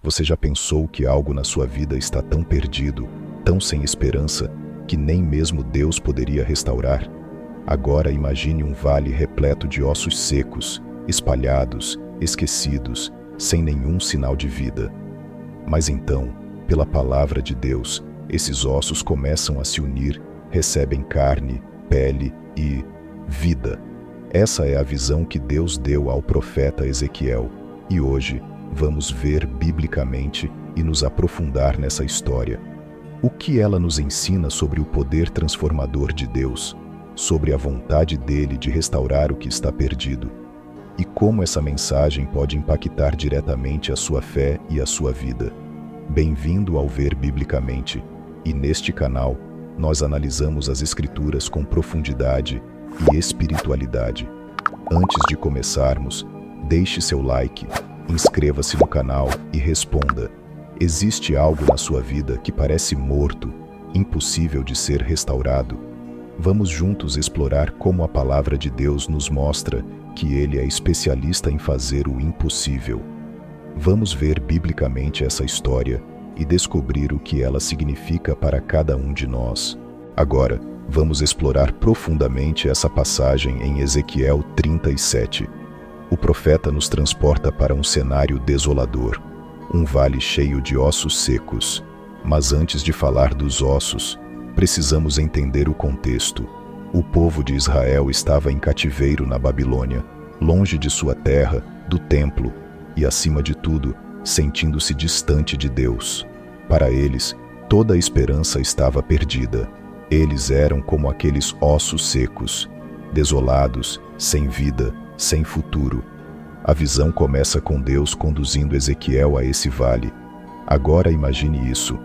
Você já pensou que algo na sua vida está tão perdido, tão sem esperança, que nem mesmo Deus poderia restaurar? Agora imagine um vale repleto de ossos secos, espalhados, esquecidos, sem nenhum sinal de vida. Mas então, pela palavra de Deus, esses ossos começam a se unir, recebem carne, pele e vida. Essa é a visão que Deus deu ao profeta Ezequiel, e hoje vamos ver biblicamente e nos aprofundar nessa história. O que ela nos ensina sobre o poder transformador de Deus, sobre a vontade dele de restaurar o que está perdido, e como essa mensagem pode impactar diretamente a sua fé e a sua vida. Bem-vindo ao Ver Biblicamente, e neste canal nós analisamos as Escrituras com profundidade e espiritualidade. Antes de começarmos, deixe seu like, inscreva-se no canal e responda: existe algo na sua vida que parece morto, impossível de ser restaurado? Vamos juntos explorar como a palavra de Deus nos mostra que Ele é especialista em fazer o impossível. Vamos ver biblicamente essa história e descobrir o que ela significa para cada um de nós. Agora, vamos explorar profundamente essa passagem em Ezequiel 37. O profeta nos transporta para um cenário desolador, um vale cheio de ossos secos. Mas antes de falar dos ossos, precisamos entender o contexto. O povo de Israel estava em cativeiro na Babilônia, longe de sua terra, do templo, e acima de tudo, sentindo-se distante de Deus. Para eles, toda a esperança estava perdida. Eles eram como aqueles ossos secos, desolados, sem vida, sem futuro. A visão começa com Deus conduzindo Ezequiel a esse vale. Agora imagine isso.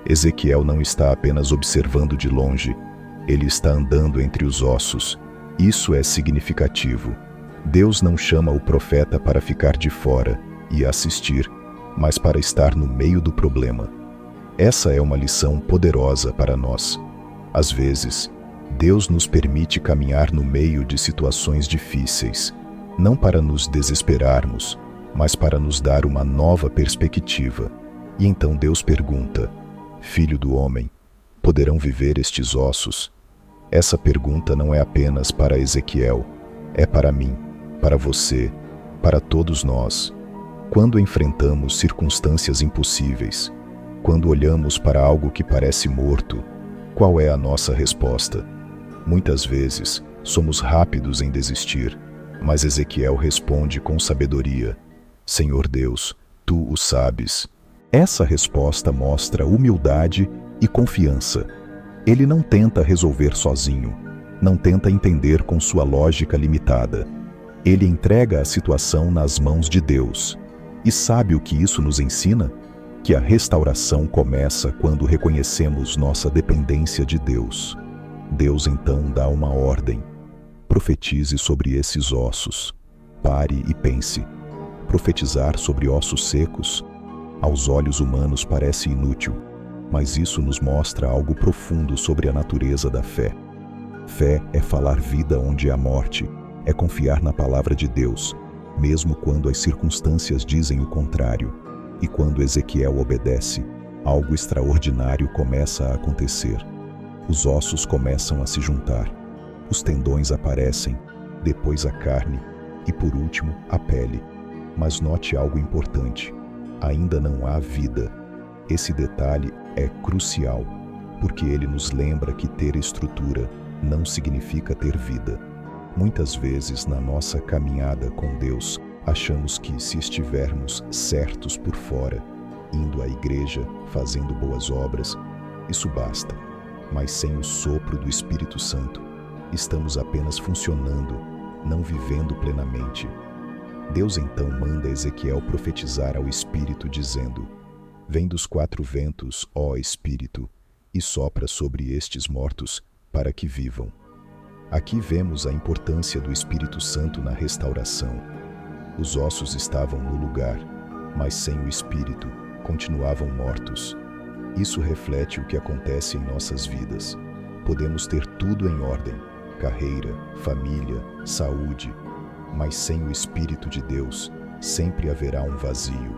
Ezequiel não está apenas observando de longe, ele está andando entre os ossos. Isso é significativo. Deus não chama o profeta para ficar de fora e assistir, mas para estar no meio do problema. Essa é uma lição poderosa para nós. Às vezes, Deus nos permite caminhar no meio de situações difíceis, não para nos desesperarmos, mas para nos dar uma nova perspectiva. E então Deus pergunta: Filho do homem, poderão viver estes ossos? Essa pergunta não é apenas para Ezequiel, é para mim, para você, para todos nós. Quando enfrentamos circunstâncias impossíveis, quando olhamos para algo que parece morto, qual é a nossa resposta? Muitas vezes, somos rápidos em desistir, mas Ezequiel responde com sabedoria: Senhor Deus, Tu o sabes. Essa resposta mostra humildade e confiança. Ele não tenta resolver sozinho, não tenta entender com sua lógica limitada. Ele entrega a situação nas mãos de Deus. E sabe o que isso nos ensina? Que a restauração começa quando reconhecemos nossa dependência de Deus. Deus então dá uma ordem: profetize sobre esses ossos. Pare e pense. Profetizar sobre ossos secos, aos olhos humanos parece inútil, mas isso nos mostra algo profundo sobre a natureza da fé. Fé é falar vida onde há morte, é confiar na palavra de Deus, mesmo quando as circunstâncias dizem o contrário. E quando Ezequiel obedece, algo extraordinário começa a acontecer. Os ossos começam a se juntar, os tendões aparecem, depois a carne e, por último, a pele. Mas note algo importante: ainda não há vida. Esse detalhe é crucial, porque ele nos lembra que ter estrutura não significa ter vida. Muitas vezes, na nossa caminhada com Deus, achamos que se estivermos certos por fora, indo à igreja, fazendo boas obras, isso basta. Mas sem o sopro do Espírito Santo, estamos apenas funcionando, não vivendo plenamente. Deus então manda Ezequiel profetizar ao Espírito, dizendo: Vem dos quatro ventos, ó Espírito, e sopra sobre estes mortos, para que vivam. Aqui vemos a importância do Espírito Santo na restauração. Os ossos estavam no lugar, mas sem o Espírito, continuavam mortos. Isso reflete o que acontece em nossas vidas. Podemos ter tudo em ordem: carreira, família, saúde, mas sem o Espírito de Deus, sempre haverá um vazio.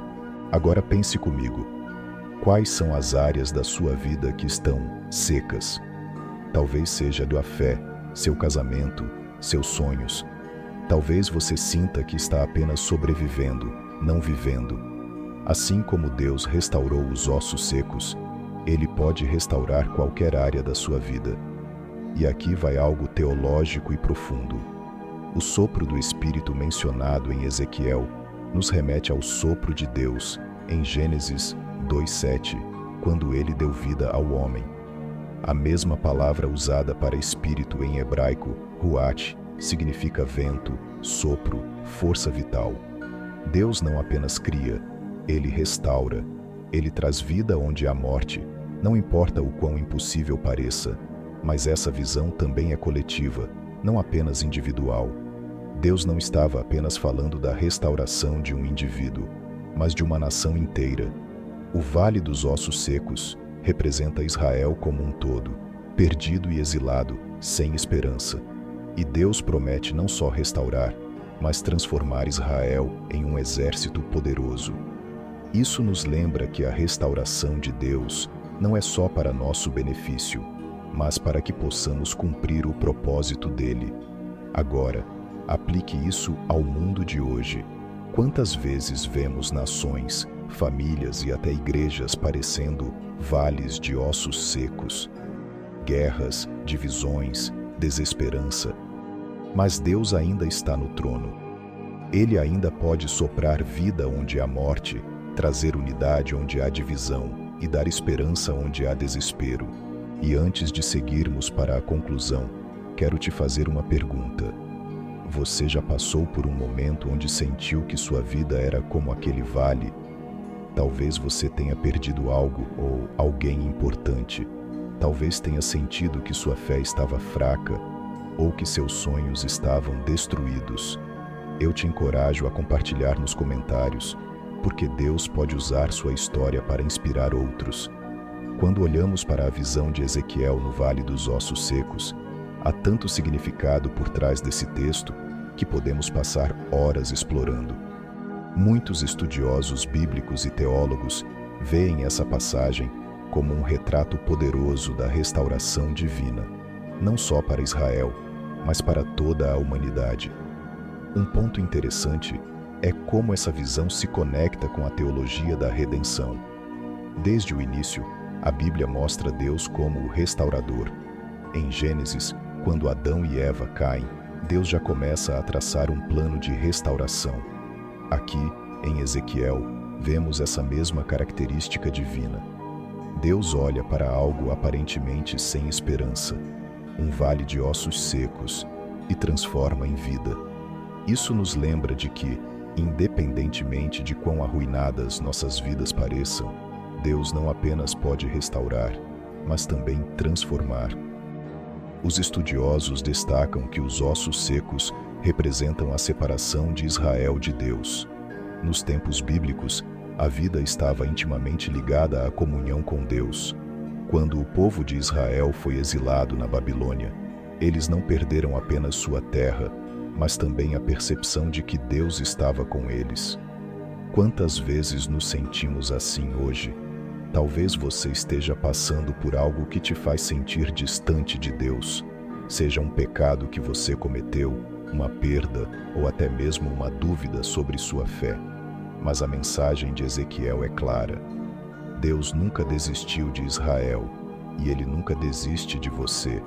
Agora pense comigo. Quais são as áreas da sua vida que estão secas? Talvez seja a da fé, seu casamento, seus sonhos. Talvez você sinta que está apenas sobrevivendo, não vivendo. Assim como Deus restaurou os ossos secos, Ele pode restaurar qualquer área da sua vida. E aqui vai algo teológico e profundo. O sopro do Espírito mencionado em Ezequiel nos remete ao sopro de Deus em Gênesis 2:7, quando Ele deu vida ao homem. A mesma palavra usada para espírito em hebraico, ruach, significa vento, sopro, força vital. Deus não apenas cria, Ele restaura. Ele traz vida onde há morte, não importa o quão impossível pareça. Mas essa visão também é coletiva, não apenas individual. Deus não estava apenas falando da restauração de um indivíduo, mas de uma nação inteira. O Vale dos Ossos Secos representa Israel como um todo, perdido e exilado, sem esperança. E Deus promete não só restaurar, mas transformar Israel em um exército poderoso. Isso nos lembra que a restauração de Deus não é só para nosso benefício, mas para que possamos cumprir o propósito dele. Agora, aplique isso ao mundo de hoje. Quantas vezes vemos nações, famílias e até igrejas parecendo vales de ossos secos? Guerras, divisões, desesperança. Mas Deus ainda está no trono. Ele ainda pode soprar vida onde há morte, trazer unidade onde há divisão e dar esperança onde há desespero. E antes de seguirmos para a conclusão, quero te fazer uma pergunta. Você já passou por um momento onde sentiu que sua vida era como aquele vale? Talvez você tenha perdido algo ou alguém importante. Talvez tenha sentido que sua fé estava fraca ou que seus sonhos estavam destruídos. Eu te encorajo a compartilhar nos comentários, porque Deus pode usar sua história para inspirar outros. Quando olhamos para a visão de Ezequiel no Vale dos Ossos Secos, há tanto significado por trás desse texto que podemos passar horas explorando. Muitos estudiosos bíblicos e teólogos veem essa passagem como um retrato poderoso da restauração divina, não só para Israel, mas para toda a humanidade. Um ponto interessante é como essa visão se conecta com a teologia da redenção. Desde o início, a Bíblia mostra Deus como o restaurador. Em Gênesis, quando Adão e Eva caem, Deus já começa a traçar um plano de restauração. Aqui, em Ezequiel, vemos essa mesma característica divina. Deus olha para algo aparentemente sem esperança, um vale de ossos secos, e transforma em vida. Isso nos lembra de que, independentemente de quão arruinadas nossas vidas pareçam, Deus não apenas pode restaurar, mas também transformar. Os estudiosos destacam que os ossos secos representam a separação de Israel de Deus. Nos tempos bíblicos, a vida estava intimamente ligada à comunhão com Deus. Quando o povo de Israel foi exilado na Babilônia, eles não perderam apenas sua terra, mas também a percepção de que Deus estava com eles. Quantas vezes nos sentimos assim hoje? Talvez você esteja passando por algo que te faz sentir distante de Deus, seja um pecado que você cometeu, uma perda ou até mesmo uma dúvida sobre sua fé. Mas a mensagem de Ezequiel é clara. Deus nunca desistiu de Israel e Ele nunca desiste de você.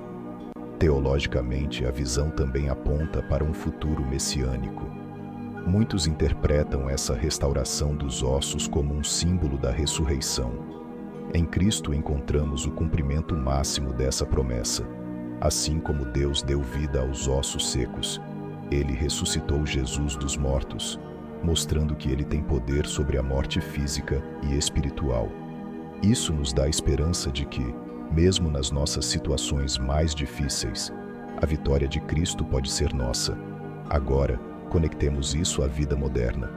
Teologicamente, a visão também aponta para um futuro messiânico. Muitos interpretam essa restauração dos ossos como um símbolo da ressurreição. Em Cristo encontramos o cumprimento máximo dessa promessa. Assim como Deus deu vida aos ossos secos, Ele ressuscitou Jesus dos mortos, mostrando que Ele tem poder sobre a morte física e espiritual. Isso nos dá a esperança de que, mesmo nas nossas situações mais difíceis, a vitória de Cristo pode ser nossa. Agora, conectemos isso à vida moderna.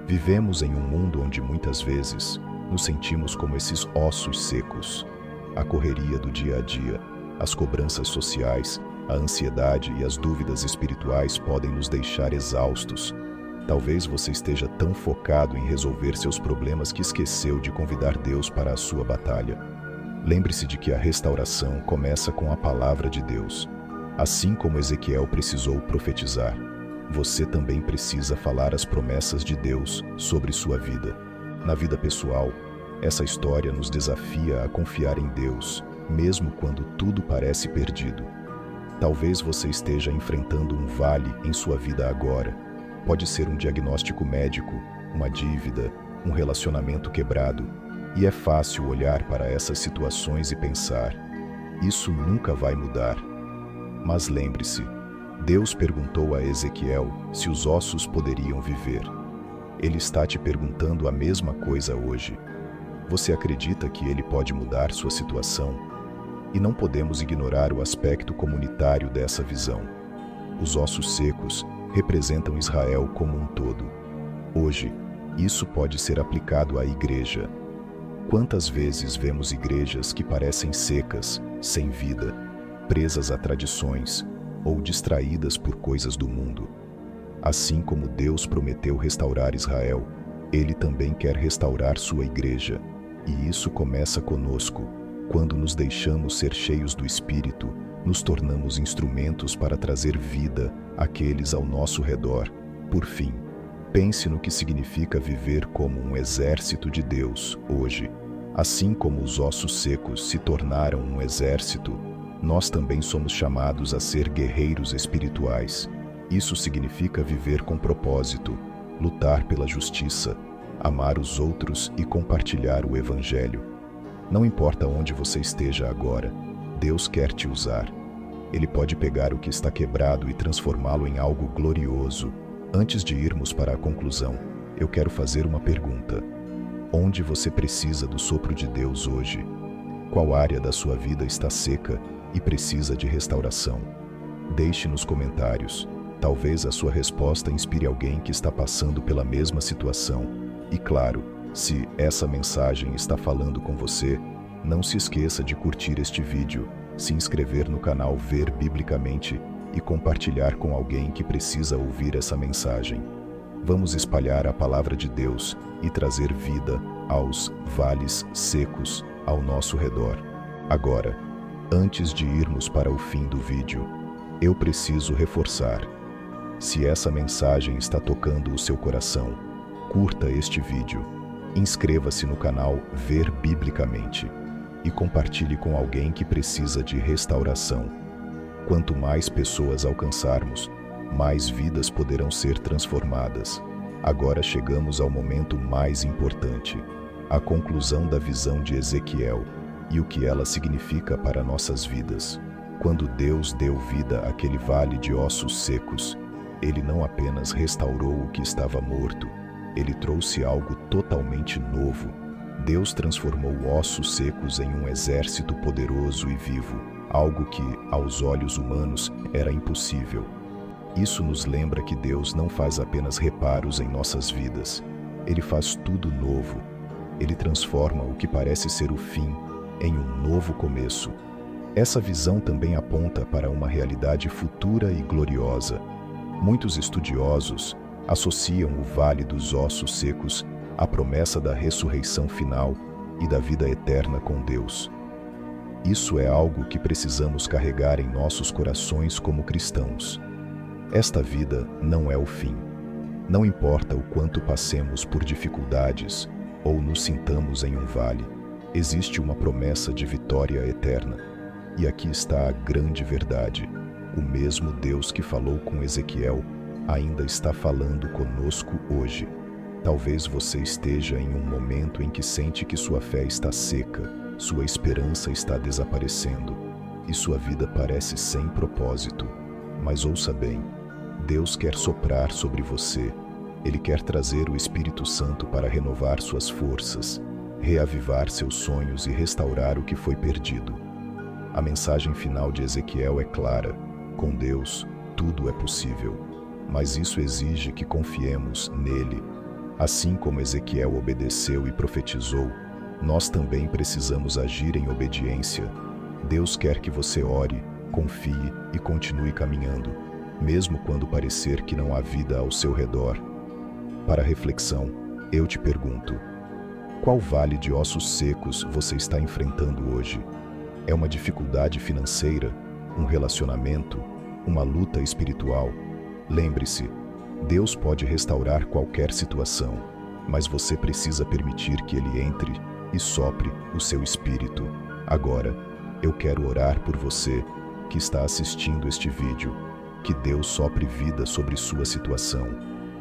Vivemos em um mundo onde muitas vezes nos sentimos como esses ossos secos. A correria do dia a dia, as cobranças sociais, a ansiedade e as dúvidas espirituais podem nos deixar exaustos. Talvez você esteja tão focado em resolver seus problemas que esqueceu de convidar Deus para a sua batalha. Lembre-se de que a restauração começa com a palavra de Deus. Assim como Ezequiel precisou profetizar, você também precisa falar as promessas de Deus sobre sua vida. Na vida pessoal, essa história nos desafia a confiar em Deus, mesmo quando tudo parece perdido. Talvez você esteja enfrentando um vale em sua vida agora. Pode ser um diagnóstico médico, uma dívida, um relacionamento quebrado. E é fácil olhar para essas situações e pensar: isso nunca vai mudar. Mas lembre-se, Deus perguntou a Ezequiel se os ossos poderiam viver. Ele está te perguntando a mesma coisa hoje. Você acredita que Ele pode mudar sua situação? E não podemos ignorar o aspecto comunitário dessa visão. Os ossos secos representam Israel como um todo. Hoje, isso pode ser aplicado à igreja. Quantas vezes vemos igrejas que parecem secas, sem vida, presas a tradições ou distraídas por coisas do mundo? Assim como Deus prometeu restaurar Israel, Ele também quer restaurar sua igreja. E isso começa conosco. Quando nos deixamos ser cheios do Espírito, nos tornamos instrumentos para trazer vida àqueles ao nosso redor. Por fim, pense no que significa viver como um exército de Deus hoje. Assim como os ossos secos se tornaram um exército, nós também somos chamados a ser guerreiros espirituais. Isso significa viver com propósito, lutar pela justiça, amar os outros e compartilhar o Evangelho. Não importa onde você esteja agora, Deus quer te usar. Ele pode pegar o que está quebrado e transformá-lo em algo glorioso. Antes de irmos para a conclusão, eu quero fazer uma pergunta. Onde você precisa do sopro de Deus hoje? Qual área da sua vida está seca e precisa de restauração? Deixe nos comentários. Talvez a sua resposta inspire alguém que está passando pela mesma situação. E claro, se essa mensagem está falando com você, não se esqueça de curtir este vídeo, se inscrever no canal Ver Biblicamente e compartilhar com alguém que precisa ouvir essa mensagem. Vamos espalhar a palavra de Deus e trazer vida aos vales secos ao nosso redor. Agora, antes de irmos para o fim do vídeo, eu preciso reforçar. Se essa mensagem está tocando o seu coração, curta este vídeo, inscreva-se no canal Ver Biblicamente e compartilhe com alguém que precisa de restauração. Quanto mais pessoas alcançarmos, mais vidas poderão ser transformadas. Agora chegamos ao momento mais importante, a conclusão da visão de Ezequiel e o que ela significa para nossas vidas. Quando Deus deu vida àquele vale de ossos secos, Ele não apenas restaurou o que estava morto, Ele trouxe algo totalmente novo. Deus transformou ossos secos em um exército poderoso e vivo, algo que, aos olhos humanos, era impossível. Isso nos lembra que Deus não faz apenas reparos em nossas vidas. Ele faz tudo novo. Ele transforma o que parece ser o fim em um novo começo. Essa visão também aponta para uma realidade futura e gloriosa. Muitos estudiosos associam o Vale dos Ossos Secos à promessa da ressurreição final e da vida eterna com Deus. Isso é algo que precisamos carregar em nossos corações como cristãos. Esta vida não é o fim. Não importa o quanto passemos por dificuldades ou nos sintamos em um vale, existe uma promessa de vitória eterna. E aqui está a grande verdade. O mesmo Deus que falou com Ezequiel ainda está falando conosco hoje. Talvez você esteja em um momento em que sente que sua fé está seca, sua esperança está desaparecendo e sua vida parece sem propósito. Mas ouça bem, Deus quer soprar sobre você. Ele quer trazer o Espírito Santo para renovar suas forças, reavivar seus sonhos e restaurar o que foi perdido. A mensagem final de Ezequiel é clara. Com Deus, tudo é possível. Mas isso exige que confiemos nele. Assim como Ezequiel obedeceu e profetizou, nós também precisamos agir em obediência. Deus quer que você ore, confie e continue caminhando, mesmo quando parecer que não há vida ao seu redor. Para reflexão, eu te pergunto: qual vale de ossos secos você está enfrentando hoje? É uma dificuldade financeira, um relacionamento, uma luta espiritual? Lembre-se, Deus pode restaurar qualquer situação, mas você precisa permitir que Ele entre e sopre o seu espírito. Agora, eu quero orar por você que está assistindo este vídeo. Que Deus sopre vida sobre sua situação,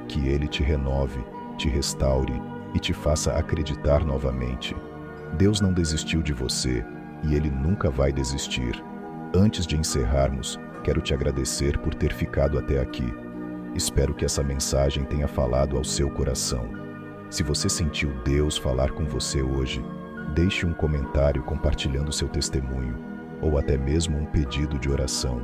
que Ele te renove, te restaure e te faça acreditar novamente. Deus não desistiu de você e Ele nunca vai desistir. Antes de encerrarmos, quero te agradecer por ter ficado até aqui. Espero que essa mensagem tenha falado ao seu coração. Se você sentiu Deus falar com você hoje, deixe um comentário compartilhando seu testemunho, ou até mesmo um pedido de oração.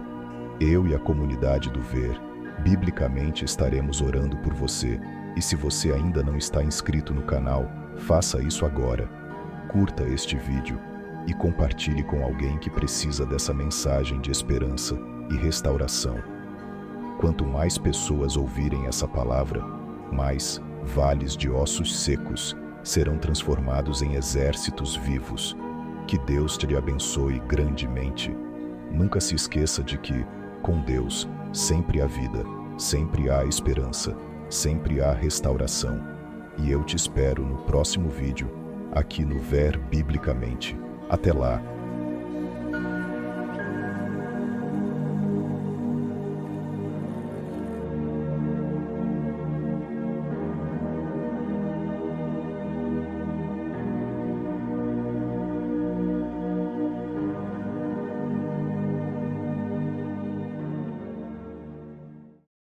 Eu e a comunidade do Ver, biblicamente, estaremos orando por você. E se você ainda não está inscrito no canal, faça isso agora. Curta este vídeo e compartilhe com alguém que precisa dessa mensagem de esperança e restauração. Quanto mais pessoas ouvirem essa palavra, mais vales de ossos secos serão transformados em exércitos vivos. Que Deus te abençoe grandemente. Nunca se esqueça de que, com Deus, sempre há vida, sempre há esperança, sempre há restauração. E eu te espero no próximo vídeo, aqui no Ver Biblicamente. Até lá!